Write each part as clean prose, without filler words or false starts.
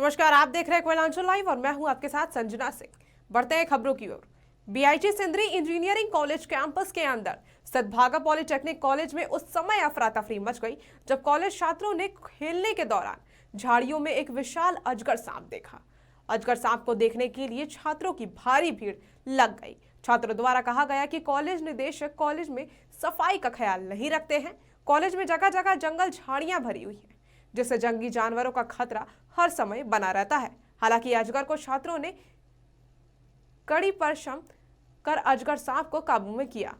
नमस्कार, आप देख रहे हैं कोयलांचल लाइव और मैं हूं आपके साथ संजना सिंह। बढ़ते हैं खबरों की ओर। BIT Sindri engineering college campus के अंदर सद्भागा पॉलिटेक्निक कॉलेज में उस समय अफरा तफरी मच गई जब कॉलेज छात्रों ने खेलने के दौरान झाड़ियों में एक विशाल अजगर सांप देखा। अजगर सांप को देखने के लिए छात्रों की भारी भीड़ लग गई। छात्रों द्वारा कहा गया कि कॉलेज निदेशक कॉलेज में सफाई का ख्याल नहीं रखते हैं। कॉलेज में जगह जगह जंगल झाड़ियां भरी हुई हैं, जिससे जंगली जानवरों का खतरा हर समय बना रहता है। हालांकि अजगर को छात्रों ने कड़ी परिश्रम कर अजगर सांप को काबू में किया।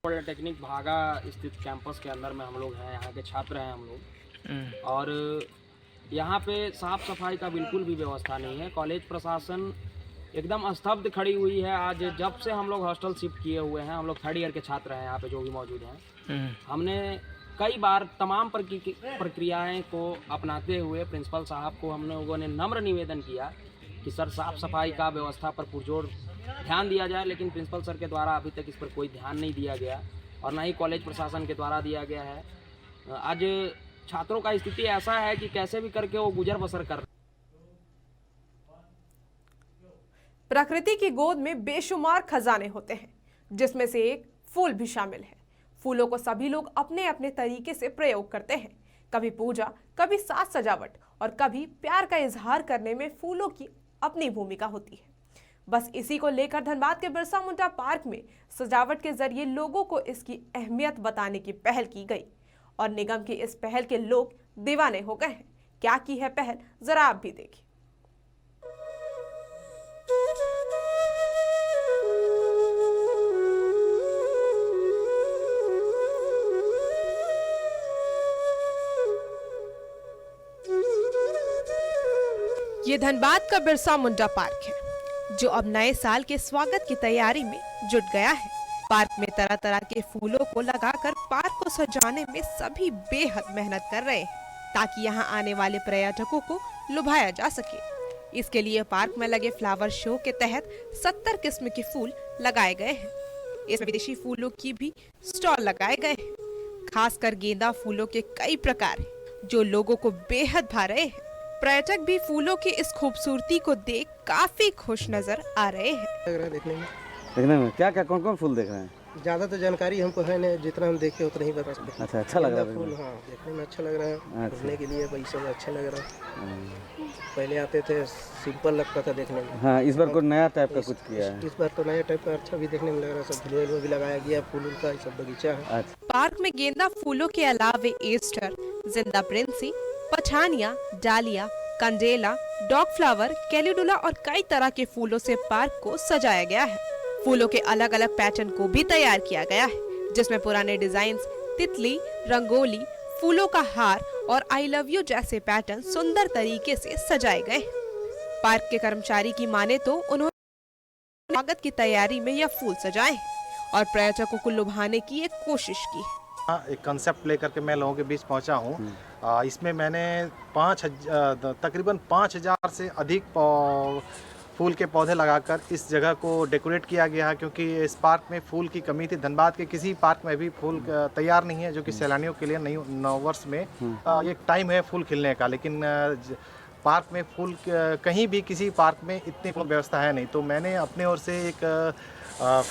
पॉलिटेक्निक भागा स्थित कैंपस के अंदर में हम लोग हैं, यहाँ के छात्र हैं हम लोग। और यहाँ पे साफ सफाई का बिल्कुल भी व्यवस्था नहीं है। कॉलेज प्रशासन एकदम स्तब्ध खड़ी हुई है। आज जब से हम लोग हॉस्टल शिफ्ट किए हुए हैं, हम लोग थर्ड ईयर के छात्र हैं यहाँ पे जो भी मौजूद हैं, हमने कई बार तमाम प्रक्रियाएं को अपनाते हुए प्रिंसिपल साहब को हम लोगों ने नम्र निवेदन किया कि सर साफ सफाई का व्यवस्था पर पुरजोर ध्यान दिया जाए, लेकिन प्रिंसिपल सर के द्वारा अभी तक इस पर कोई ध्यान नहीं दिया गया और ना ही कॉलेज प्रशासन के द्वारा दिया गया है। आज छात्रों का स्थिति ऐसा है कि कैसे भी करके वो गुजर बसर कर। प्रकृति की गोद में बेशुमार खजाने होते हैं, जिसमें से एक फूल भी शामिल है। फूलों को सभी लोग अपने अपने तरीके से प्रयोग करते हैं। कभी पूजा, कभी साज सजावट और कभी प्यार का इजहार करने में फूलों की अपनी भूमिका होती है। बस इसी को लेकर धनबाद के बिरसा मुंडा पार्क में सजावट के जरिए लोगों को इसकी अहमियत बताने की पहल की गई और निगम की इस पहल के लोग दीवाने हो गए हैं। क्या की है पहल, जरा आप भी देखिए। ये धनबाद का बिरसा मुंडा पार्क है, जो अब नए साल के स्वागत की तैयारी में जुट गया है। पार्क में तरह तरह के फूलों को लगाकर पार्क को सजाने में सभी बेहद मेहनत कर रहे हैं, ताकि यहाँ आने वाले पर्यटकों को लुभाया जा सके। इसके लिए पार्क में लगे फ्लावर शो के तहत 70 किस्म के फूल लगाए गए हैं। इसमें विदेशी फूलों की भी स्टॉल लगाए गए हैं। खासकर गेंदा फूलों के कई प्रकार हैं, जो लोगों को बेहद भा रहे हैं। पर्यटक भी फूलों की इस खूबसूरती को देख काफी खुश नजर आ रहे हैं। लग रहा है देखने में क्या क्या कौन कौन फूल देख रहे हैं? ज्यादा तो जानकारी हमको है नहीं, जितना हम देखे उतना ही बता सकते हैं। अच्छा लग रहा है फूल। हाँ, देखने में अच्छा लग रहा है। घूमने के लिए भाई सब अच्छा लग रहा है। पहले आते थे सिंपल लगता था देखने में। हाँ, इस बार कोई नया टाइप का कुछ किया है। इस बार तो नया टाइप का अच्छा भी देखने में लग रहा है। सब झूले भी लगाया गया, फूल का सब बगीचा है। पार्क में गेंदा फूलों के अलावे एस्टर, जिंदा प्रिंसी, पठानिया, डालिया, कंडेला, डॉग फ्लावर, कैलिडुला और कई तरह के फूलों से पार्क को सजाया गया है। फूलों के अलग अलग पैटर्न को भी तैयार किया गया है, जिसमें पुराने डिजाइन, तितली, रंगोली, फूलों का हार और आई लव यू जैसे पैटर्न सुंदर तरीके से सजाए गए हैं। पार्क के कर्मचारी की माने तो उन्होंने स्वागत की तैयारी में यह फूल सजाए और पर्यटकों को लुभाने की एक कोशिश की है। एक कंसेप्ट लेकर के मैं लोगों के बीच पहुंचा हूं। इसमें मैंने तकरीबन 5000 से अधिक फूल के पौधे लगाकर इस जगह को डेकोरेट किया गया है, क्योंकि इस पार्क में फूल की कमी थी। धनबाद के किसी पार्क में भी फूल तैयार नहीं है, जो कि सैलानियों के लिए नव वर्ष में एक टाइम है फूल खिलने का, लेकिन पार्क में फूल कहीं भी किसी पार्क में इतनी व्यवस्था है नहीं। तो मैंने अपने ओर से एक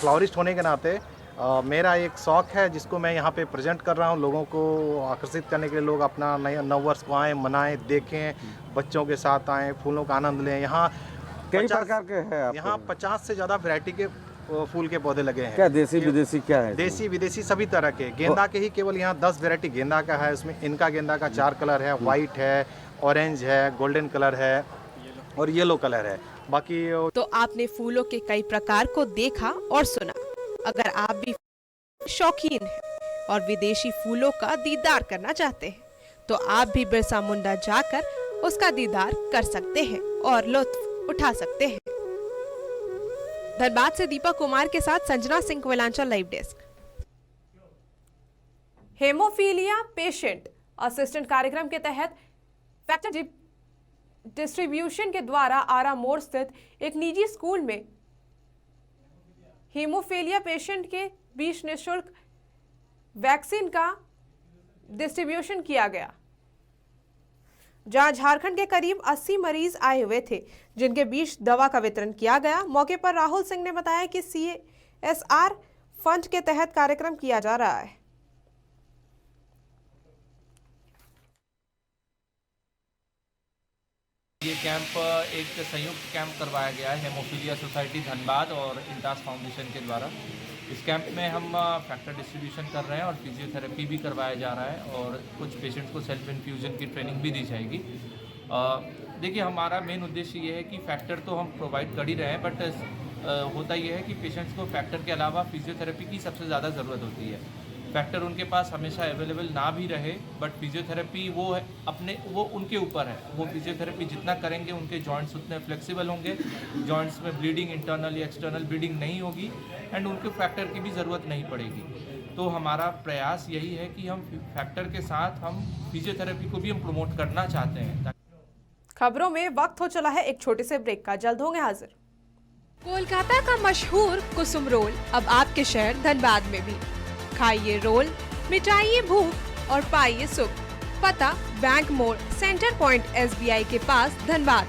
फ्लावरिस्ट होने के नाते मेरा एक शौक है, जिसको मैं यहाँ पे प्रेजेंट कर रहा हूँ। लोगों को आकर्षित करने के लिए लोग अपना नया नव वर्ष को आएँ, मनाएं, देखें, बच्चों के साथ आएँ, फूलों का आनंद लें। यहाँ कई प्रकार के हैं। यहाँ 50 से ज़्यादा वैरायटी के फूल के पौधे लगे हैं। क्या देसी विदेशी क्या है? देसी विदेशी सभी तरह के। गेंदा के ही केवल यहाँ 10 वैरायटी गेंदा का है। उसमें इनका गेंदा का 4 कलर है, वाइट है, ऑरेंज है, गोल्डन कलर है और येलो कलर है। बाकी तो आपने फूलों के कई प्रकार को देखा और सुना। अगर आप भी शौकीन हैं और विदेशी फूलों का दीदार करना चाहते हैं, तो आप भी बिरसा मुंडा जाकर उसका दीदार कर सकते हैं और लुत्फ उठा सकते हैं। धनबाद से दीपक कुमार के साथ Sanjana Singh, Koylanchal live desk. Haemophilia patient assistant कार्यक्रम के तहत फैक्टर डिस्ट्रीब्यूशन के द्वारा आरा मोड़ स्थित एक निजी स्कूल में हीमोफीलिया पेशेंट के बीच निःशुल्क वैक्सीन का डिस्ट्रीब्यूशन किया गया, जहां झारखंड के करीब 80 मरीज आए हुए थे, जिनके बीच दवा का वितरण किया गया। मौके पर राहुल सिंह ने बताया कि CSR फंड के तहत कार्यक्रम किया जा रहा है। ये कैंप एक संयुक्त कैंप करवाया गया है हेमोफीलिया सोसाइटी धनबाद और इंटास फाउंडेशन के द्वारा। इस कैंप में हम फैक्टर डिस्ट्रीब्यूशन कर रहे हैं और फिजियोथेरेपी भी करवाया जा रहा है और कुछ पेशेंट्स को सेल्फ इन्फ्यूजन की ट्रेनिंग भी दी जाएगी। देखिए, हमारा मेन उद्देश्य ये है कि फैक्टर तो हम प्रोवाइड कर ही रहे हैं, बट होता ये है कि पेशेंट्स को फैक्टर के अलावा फिजियोथेरेपी की सबसे ज़्यादा ज़रूरत होती है। फैक्टर उनके पास हमेशा अवेलेबल ना भी रहे, बट फिजियोथेरेपी वो उनके ऊपर है। वो फिजियोथेरेपी जितना करेंगे उनके जॉइंट्स उतने फ्लेक्सिबल होंगे, जॉइंट्स में ब्लीडिंग, इंटरनल या एक्सटर्नल ब्लीडिंग नहीं होगी एंड उनको फैक्टर की भी ज़रूरत नहीं पड़ेगी। तो हमारा प्रयास यही है कि हम फैक्टर के साथ हम फिजियोथेरेपी को भी हम प्रमोट करना चाहते हैं। खबरों में वक्त हो चला है एक छोटे से ब्रेक का, जल्द होंगे हाजिर। कोलकाता का मशहूर कुसुम रोल अब आपके शहर धनबाद में भी। खाइए रोल, मिटाइए भूख और पाइए सुख। पता बैंक मोड़, सेंटर पॉइंट SBI के पास धनबाद।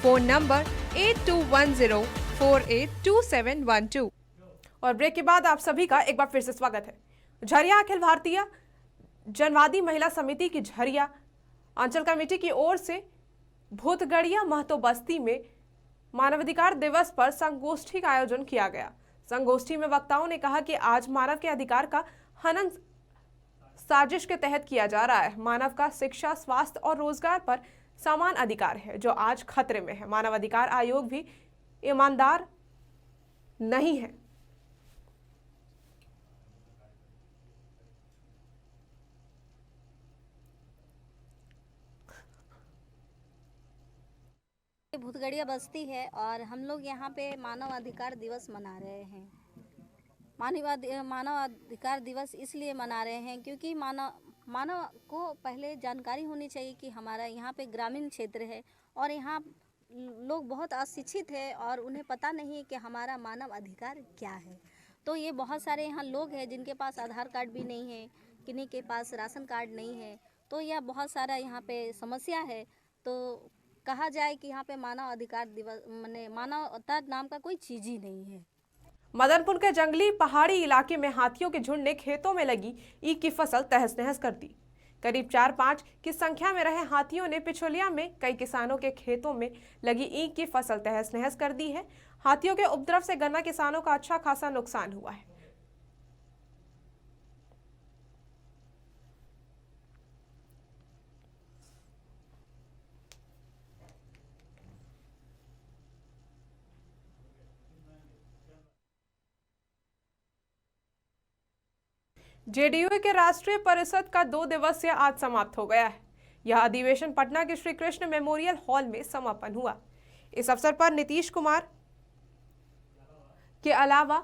Phone number 8210482712। और ब्रेक के बाद आप सभी का एक बार फिर से स्वागत है। झरिया अखिल भारतीय जनवादी महिला समिति की झरिया अंचल कमेटी की ओर से भूतगढ़िया महतो बस्ती में मानवाधिकार दिवस पर संगोष्ठी का आयोजन किया गया। संगोष्ठी में वक्ताओं ने कहा कि आज मानव के अधिकार का हनन साजिश के तहत किया जा रहा है। मानव का शिक्षा, स्वास्थ्य और रोजगार पर समान अधिकार है, जो आज खतरे में है। मानव अधिकार आयोग भी ईमानदार नहीं है। भूतगढ़िया बस्ती है और हम लोग यहाँ पे मानव अधिकार दिवस मना रहे हैं। मानव अधिकार दिवस इसलिए मना रहे हैं क्योंकि मानव को पहले जानकारी होनी चाहिए कि हमारा यहाँ पे ग्रामीण क्षेत्र है और यहाँ लोग बहुत अशिक्षित है और उन्हें पता नहीं है कि हमारा मानव अधिकार क्या है। तो ये बहुत सारे यहाँ लोग हैं जिनके पास आधार कार्ड भी नहीं है, किन्हीं के पास राशन कार्ड नहीं है, तो यह बहुत सारा यहाँ पे समस्या है। तो कहा जाए कि यहाँ पे मानव अधिकार दिवस माने मानवता नाम का कोई चीज़ ही नहीं है। मदनपुर के जंगली पहाड़ी इलाके में हाथियों के झुंड ने खेतों में लगी ईख की फसल तहस नहस कर दी। करीब 4-5 की संख्या में रहे हाथियों ने पिछोलिया में कई किसानों के खेतों में लगी ईख की फसल तहस नहस कर दी है। हाथियों के उपद्रव से गन्ना किसानों का अच्छा खासा नुकसान हुआ है। JDU के राष्ट्रीय परिषद का 2 दिवसीय आज समाप्त हो गया है। यह अधिवेशन पटना के श्री कृष्ण मेमोरियल हॉल में समापन हुआ। इस अवसर पर नीतीश कुमार के अलावा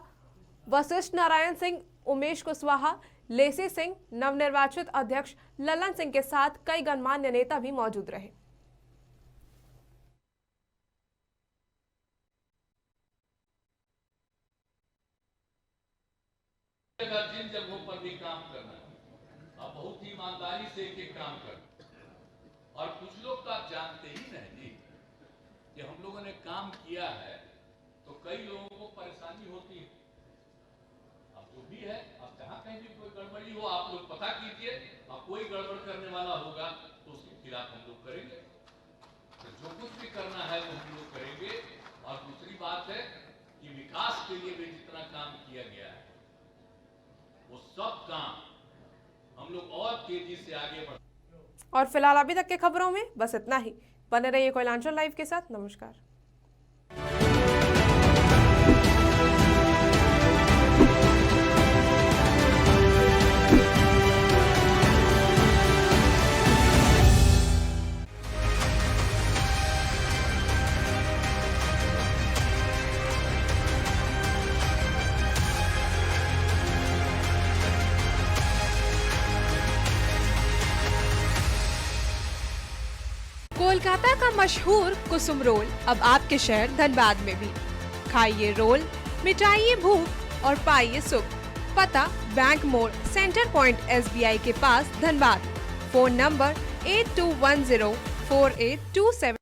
वशिष्ठ नारायण सिंह, उमेश कुशवाहा, लेसी सिंह, नवनिर्वाचित अध्यक्ष ललन सिंह के साथ कई गणमान्य नेता भी मौजूद रहे। जिन जगहों पर भी काम करना है अब बहुत ही ईमानदारी से एक काम करना। और कुछ लोग तो आप जानते ही नहीं कि हम लोगों ने काम किया है तो कई लोगों को परेशानी होती है। अब जो भी है, अब जहां कहीं भी कोई गड़बड़ी हो आप लोग पता कीजिए, अब कोई गड़बड़ करने वाला होगा तो उसके खिलाफ हम लोग करेंगे। तो जो कुछ भी करना है वो हम लोग करेंगे। और दूसरी बात है कि विकास के लिए भी जितना काम किया गया है वो सब काम हम लोग और तेजी से आगे बढ़। और फिलहाल अभी तक के खबरों में बस इतना ही। बने रहिए कोयलांचल लाइव के साथ। नमस्कार। कोलकाता का मशहूर कुसुम रोल अब आपके शहर धनबाद में भी। खाइए रोल, मिटाइए भूख और पाइए सुख। पता बैंक मोड़ सेंटर पॉइंट SBI के पास धनबाद। Phone number 82104827।